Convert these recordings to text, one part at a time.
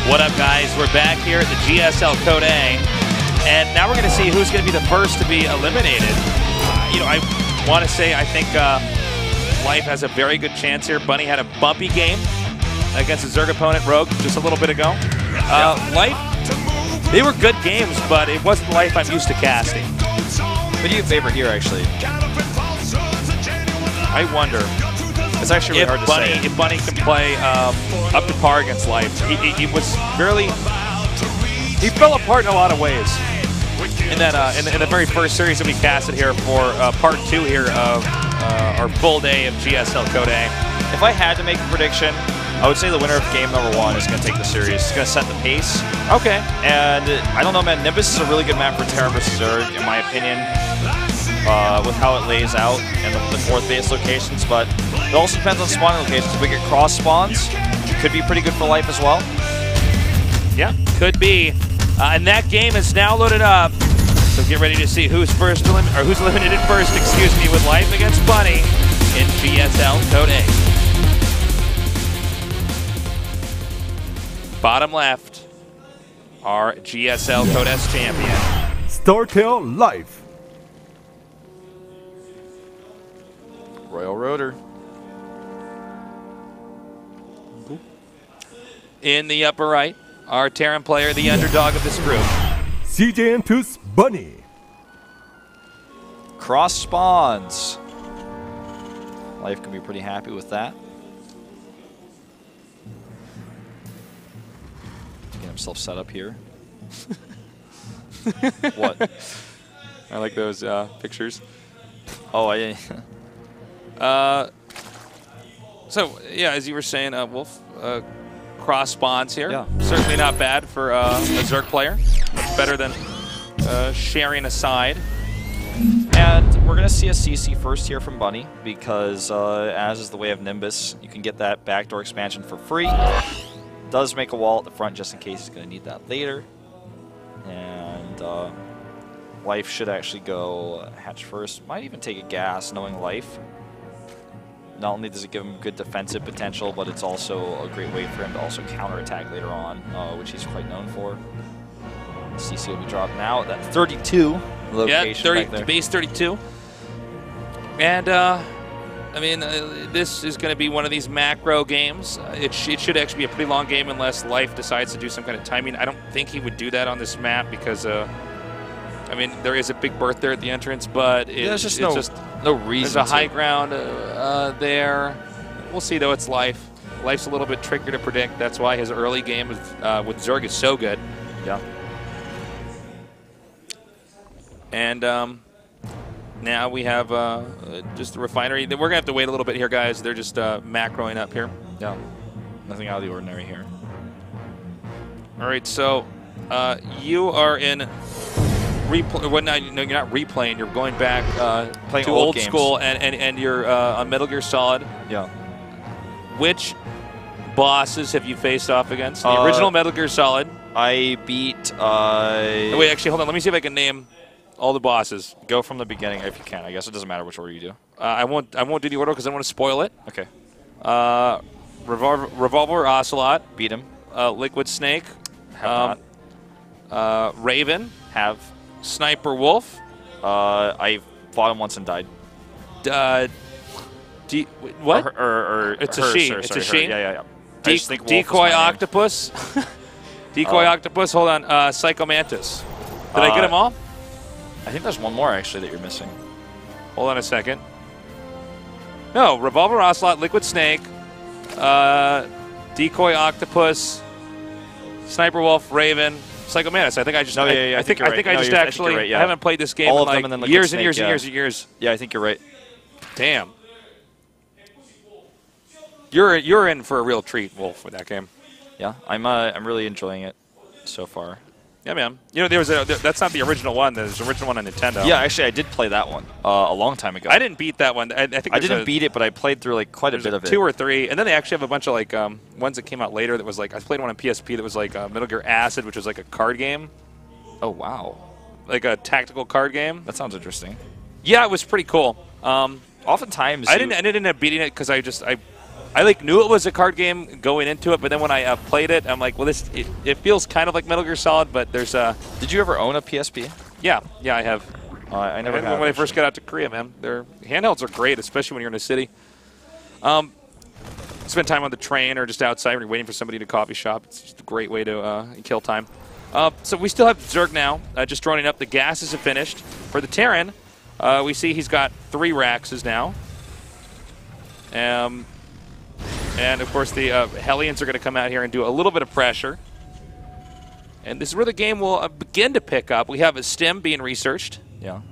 What up, guys? We're back here at the GSL Code A, and now we're going to see who's going to be the first to be eliminated. I want to say I think Life has a very good chance here. Bunny had a bumpy game against a Zerg opponent, Rogue, just a little bit ago. Life, they were good games, but it wasn't the Life I'm used to casting. Who do you favor here, actually? I wonder. It's actually really hard to say. If Bunny can play up to par against Life, he was really, he fell apart in a lot of ways. In that in the very first series that we casted here for part 2 here of our full day of GSL Code A. If I had to make a prediction, I would say the winner of game number 1 is going to take the series. It's going to set the pace. Okay. And I don't know, man. Nimbus is a really good map for Terran versus Zerg, in my opinion, with how it lays out and the 4th base locations. But it also depends on spawning locations. If we get cross spawns, it could be pretty good for Life as well. Yeah, could be. And that game is now loaded up. So get ready to see who's first who's eliminated first, excuse me, with Life against Bunny in GSL Code A. Bottom left, our GSL Code S Champion. StarCraft Life. Royal Rotor. In the upper right, our Terran player, the underdog of this group. CJ Entus Bunny. Cross spawns. Life can be pretty happy with that. To get himself set up here. What? I like those pictures. Oh, I. So yeah, as you were saying, Wolf, cross spawns here. Yeah. Certainly not bad for a Zerg player. Better than sharing a side. And we're going to see a CC first here from Bunny because, as is the way of Nimbus, you can get that backdoor expansion for free. Does make a wall at the front just in case he's going to need that later. And Life should actually go hatch first. Might even take a gas, knowing Life. Not only does it give him good defensive potential, but it's also a great way for him to also counterattack later on, which he's quite known for. CC will be dropped now at that 32 location. Yeah, back there. base 32. And, I mean, this is going to be one of these macro games. It should actually be a pretty long game unless Life decides to do some kind of timing. I don't think he would do that on this map because, I mean, there is a big berth there at the entrance, but There's just no reason. There's a high ground there. We'll see, though. It's Life. Life's a little bit trickier to predict. That's why his early game with Zerg is so good. Yeah. And now we have just the refinery. We're going to have to wait a little bit here, guys. They're just macroing up here. Yeah. Nothing out of the ordinary here. All right, so you are in replay. Well, no, you're not replaying. You're going back Playing to old old school, and you're on Metal Gear Solid. Yeah. Which bosses have you faced off against? The original Metal Gear Solid. I beat. Oh, wait, actually, hold on. Let me see if I can name all the bosses. Go from the beginning if you can. I guess it doesn't matter which order you do. I won't do the order because I don't want to spoil it. Okay. Revolver Ocelot. Beat him. Liquid Snake. Have not. Raven. Have. Sniper Wolf. I fought him once and died. What? It's a she. Sorry, it's a she. Yeah. Decoy Octopus. Decoy Octopus. Hold on. Psycho Mantis. Did I get them all? I think there's one more actually that you're missing. Hold on a second. No, Revolver Ocelot, Liquid Snake, Decoy Octopus, Sniper Wolf, Raven, Psycho Mantis. I think I just. No, I think I just actually. I haven't played this game all in of like them, and then years Snake, and years yeah. and years and years. Yeah, I think you're right. Damn. You're in for a real treat, Wolf, with that game. Yeah, I'm really enjoying it so far. Yeah, man. You know, that's not the original one. There's the original one on Nintendo. Yeah, actually, I did play that one a long time ago. I didn't beat that one. I think I didn't beat it, but I played through like quite a bit of it. 2 or 3, and then they actually have a bunch of like ones that came out later. That was like I played one on PSP that was like Metal Gear Acid, which was like a card game. Oh wow! Like a tactical card game. That sounds interesting. Yeah, it was pretty cool. Oftentimes, I didn't end up beating it because I I knew it was a card game going into it, but then when I played it, I'm like, well, it feels kind of like Metal Gear Solid, but there's Did you ever own a PSP? Yeah, I have. I never have. When I first got out to Korea, man, their handhelds are great, especially when you're in a city. Spend time on the train or just outside when you're waiting for somebody at a coffee shop. It's just a great way to kill time. So we still have Zerg now, just droning up. The gases have finished. For the Terran, we see he's got 3 Raxes now. And, of course, the Hellions are going to come out here and do a little bit of pressure. And this is where the game will begin to pick up. We have a stem being researched. Yeah.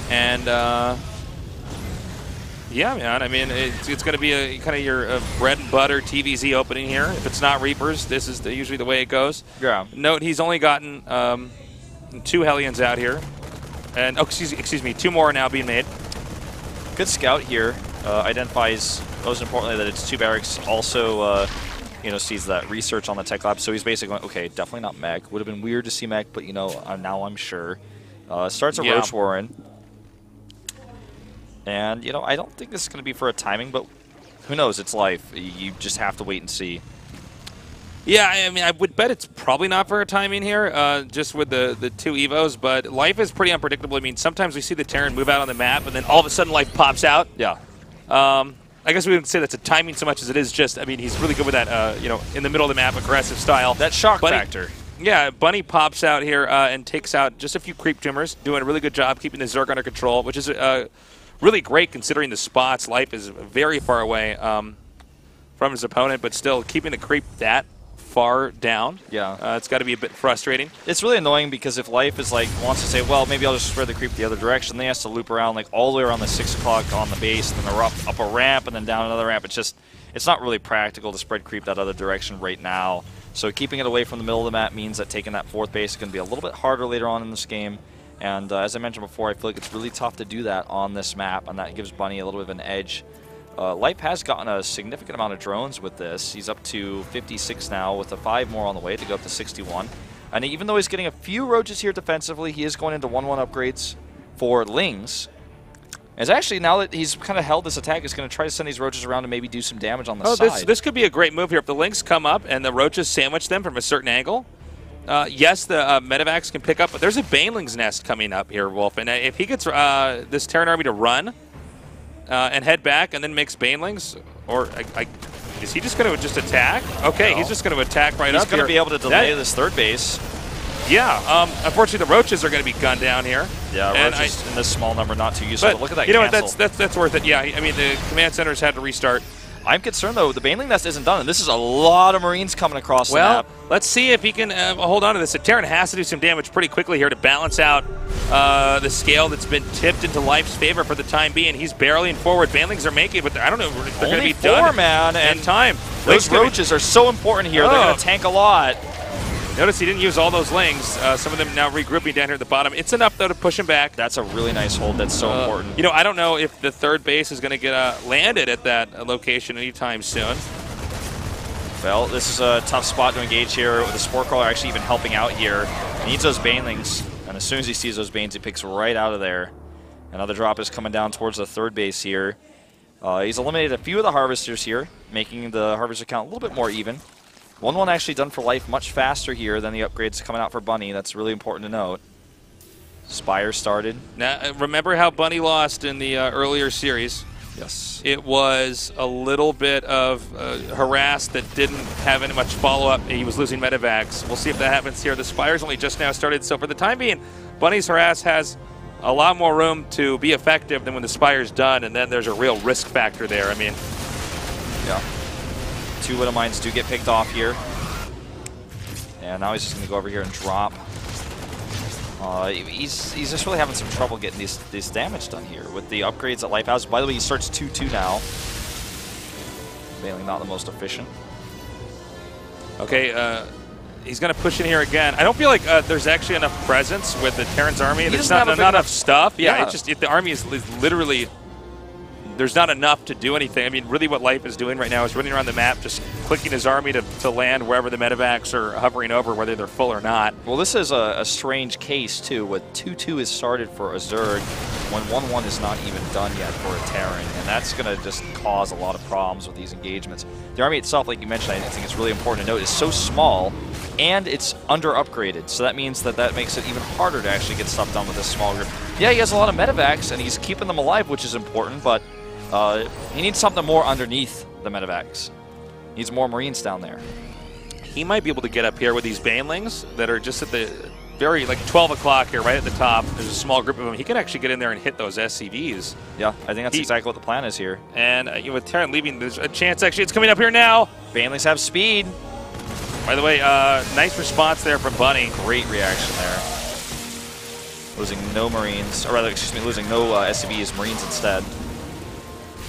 And, yeah, man. I mean, it's going to be a kind of your bread and butter TVZ opening here. If it's not Reapers, this is usually the way it goes. Yeah. Note he's only gotten 2 Hellions out here. And, oh, excuse me, 2 more are now being made. Good scout here. Identifies, most importantly, that it's 2 barracks. Also, sees that research on the tech lab. So he's basically going, okay, definitely not mech. Would have been weird to see mech, but, now I'm sure. Starts a Roach Warren. And, I don't think this is going to be for a timing, but who knows? It's life. You just have to wait and see. Yeah, I mean, I would bet it's probably not for a timing here, just with the 2 Evos, but life is pretty unpredictable. I mean, sometimes we see the Terran move out on the map, and then all of a sudden life pops out. Yeah. I guess we wouldn't say that's a timing so much as it is just, I mean, he's really good with that, in the middle of the map, aggressive style. That shock factor. Yeah, Bunny pops out here and takes out just a few creep trimmers, doing a really good job keeping the Zerg under control, which is really great considering the spots. Life is very far away from his opponent, but still keeping the creep that far down. Yeah. It's got to be a bit frustrating. It's really annoying because if Life is wants to say, well, maybe I'll just spread the creep the other direction, then he has to loop around all the way around the 6 o'clock on the base, and then they're up a ramp and then down another ramp. It's not really practical to spread creep that other direction right now. So keeping it away from the middle of the map means that taking that 4th base is going to be a little bit harder later on in this game. And as I mentioned before, I feel like it's really tough to do that on this map, and that gives Bunny a little bit of an edge. Life has gotten a significant amount of drones with this. He's up to 56 now, with 5 more on the way to go up to 61. And even though he's getting a few Roaches here defensively, he is going into 1-1 upgrades for Lings. It's actually, now that he's kind of held this attack, he's going to try to send these Roaches around and maybe do some damage on the side. This could be a great move here. If the Lings come up and the Roaches sandwich them from a certain angle, yes, the Medivacs can pick up, but there's a Baneling's nest coming up here, Wolf. And if he gets this Terran army to run and head back and then makes Banelings, or is he just going to just attack? Okay, no. He's just going to attack right up here. He's going to be able to delay this 3rd base. Yeah, unfortunately the Roaches are going to be gunned down here. Yeah, and Roaches in this small number not too useful. But look at that. You know what? That's worth it. Yeah, I mean the command centers had to restart. I'm concerned though. The Baneling nest isn't done, and this is a lot of Marines coming across the map. Well, let's see if he can hold on to this. The Terran has to do some damage pretty quickly here to balance out the scale that's been tipped into Life's favor for the time being. He's barreling forward. Banelings are making it, but I don't know if they're going to be done in time. Those Roaches are so important here. They're going to tank a lot. Notice he didn't use all those Lings. Some of them now regrouping down here at the bottom. It's enough, though, to push him back. That's a really nice hold. That's so important. I don't know if the 3rd base is going to get landed at that location anytime soon. Well, this is a tough spot to engage here, with the Spore Crawler actually even helping out here. He needs those Banelings, and as soon as he sees those Banes, he picks right out of there. Another drop is coming down towards the 3rd base here. He's eliminated a few of the Harvesters here, making the Harvester count a little bit more even. 1-1 actually done for Life much faster here than the upgrades coming out for Bunny. That's really important to note. Spire started. Now, remember how Bunny lost in the earlier series? Yes. It was a little bit of harass that didn't have any much follow-up. He was losing Medivacs. We'll see if that happens here. The Spire's only just now started, so for the time being, Bunny's harass has a lot more room to be effective than when the Spire's done, and then there's a real risk factor there. I mean, yeah. 2 Widow Mines do get picked off here. And now he's just going to go over here and drop. He's just really having some trouble getting this damage done here with the upgrades that Life has. By the way, he starts 2-2 now. Mainly not the most efficient. Okay, he's going to push in here again. I don't feel like there's actually enough presence with the Terran's army. There's not enough stuff. Yeah, it's just the army is literally... There's not enough to do anything. I mean, really what Life is doing right now is running around the map, just clicking his army to land wherever the Medivacs are hovering over, whether they're full or not. Well, this is a strange case, too. With 2-2 is started for a Zerg. when 1-1 is not even done yet for a Terran, and that's going to just cause a lot of problems with these engagements. The army itself, like you mentioned, I think it's really important to note, is so small, and it's under-upgraded, so that means that makes it even harder to actually get stuff done with this small group. Yeah, he has a lot of medevacs, and he's keeping them alive, which is important, but he needs something more underneath the medevacs. He needs more Marines down there. He might be able to get up here with these Banelings that are just at the very, like 12 o'clock here, right at the top. There's a small group of them. He can actually get in there and hit those SCVs. Yeah, I think that's exactly what the plan is here. And with Terran leaving, there's a chance, actually, it's coming up here now. Banelings have speed. By the way, nice response there from Bunny. Great reaction there. Losing no Marines, or rather, excuse me, losing no SCVs, Marines instead.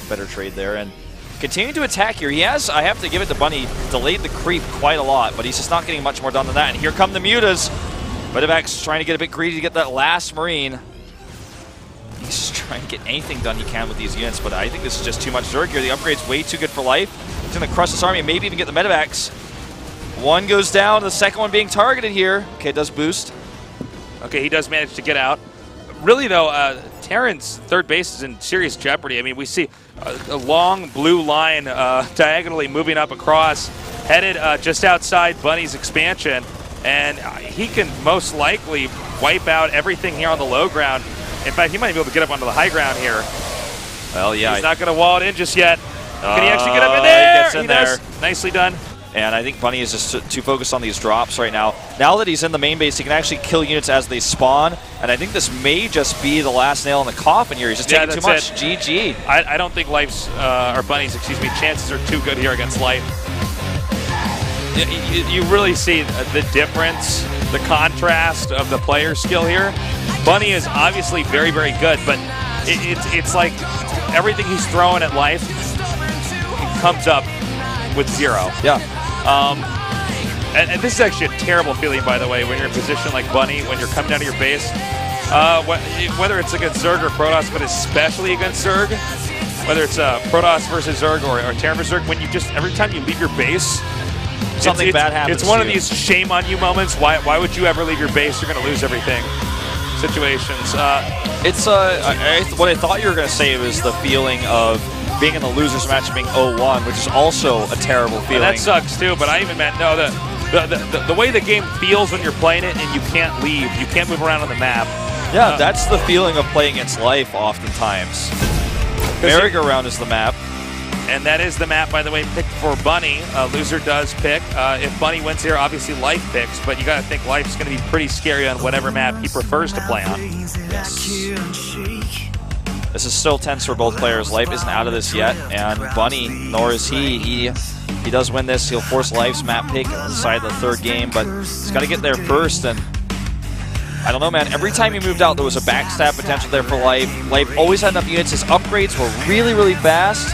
Better trade there. And continuing to attack here. He has, I have to give it to Bunny, delayed the creep quite a lot, but he's just not getting much more done than that. And here come the Mutas. Medevac's trying to get a bit greedy to get that last Marine. He's just trying to get anything done he can with these units, but I think this is just too much Zerg here. The upgrade's way too good for life. He's going to crush this army and maybe even get the Medevacs. One goes down, the second one being targeted here. Okay, it does boost. Okay, he does manage to get out. Really, though, Terran's third base is in serious jeopardy. I mean, we see a long blue line diagonally moving up across, headed just outside Bunny's expansion, and he can most likely wipe out everything here on the low ground. In fact, he might be able to get up onto the high ground here. Well, yeah. He's not going to wall it in just yet. Can he actually get up in there? He gets in there. Does. Nicely done. And I think Bunny is just too focused on these drops right now. Now that he's in the main base, he can actually kill units as they spawn. And I think this may just be the last nail in the coffin here. He's just taking too much. GG. I don't think Life's, or Bunny's, excuse me, chances are too good here against Life. You really see the difference, the contrast of the player skill here. Bunny is obviously very, very good, but it's like everything he's throwing at Life comes up with zero. Yeah. And this is actually a terrible feeling, by the way, when you're in a position like Bunny, when you're coming down to your base. Whether it's against Zerg or Protoss, but especially against Zerg, whether it's Protoss versus Zerg or Terran versus Zerg, when you just, every time you leave your base, something bad happens. It's one of these shame on you moments. Why would you ever leave your base? You're going to lose everything situations. What I thought you were going to say was the feeling of being in the losers match and being 0-1, which is also a terrible feeling. That sucks too, but I even meant, no, the way the game feels when you're playing it and you can't leave, you can't move around on the map. Yeah, that's the feeling of playing against Life oftentimes. Merry-go-round is the map. And that is the map, by the way, picked for Bunny. Loser does pick. If Bunny wins here, obviously Life picks, but you got to think Life's going to be pretty scary on whatever map he prefers to play on. Yes. This is still tense for both players. Life isn't out of this yet, and Bunny, nor is he. He does win this. He'll force Life's map pick inside the third game, but he's got to get there first. And I don't know, man. Every time he moved out, there was a backstab potential there for Life. Life always had enough units. His upgrades were really, really fast.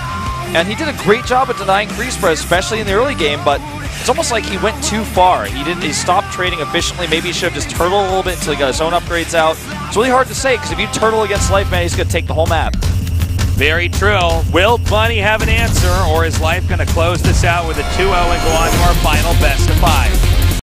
And he did a great job at denying creep spread, especially in the early game, but it's almost like he went too far. He stopped trading efficiently. Maybe he should have just turtled a little bit until he got his own upgrades out. It's really hard to say, because if you turtle against Life, man, he's going to take the whole map. Very true. Will Bunny have an answer, or is Life going to close this out with a 2-0 and go on to our final best of 5?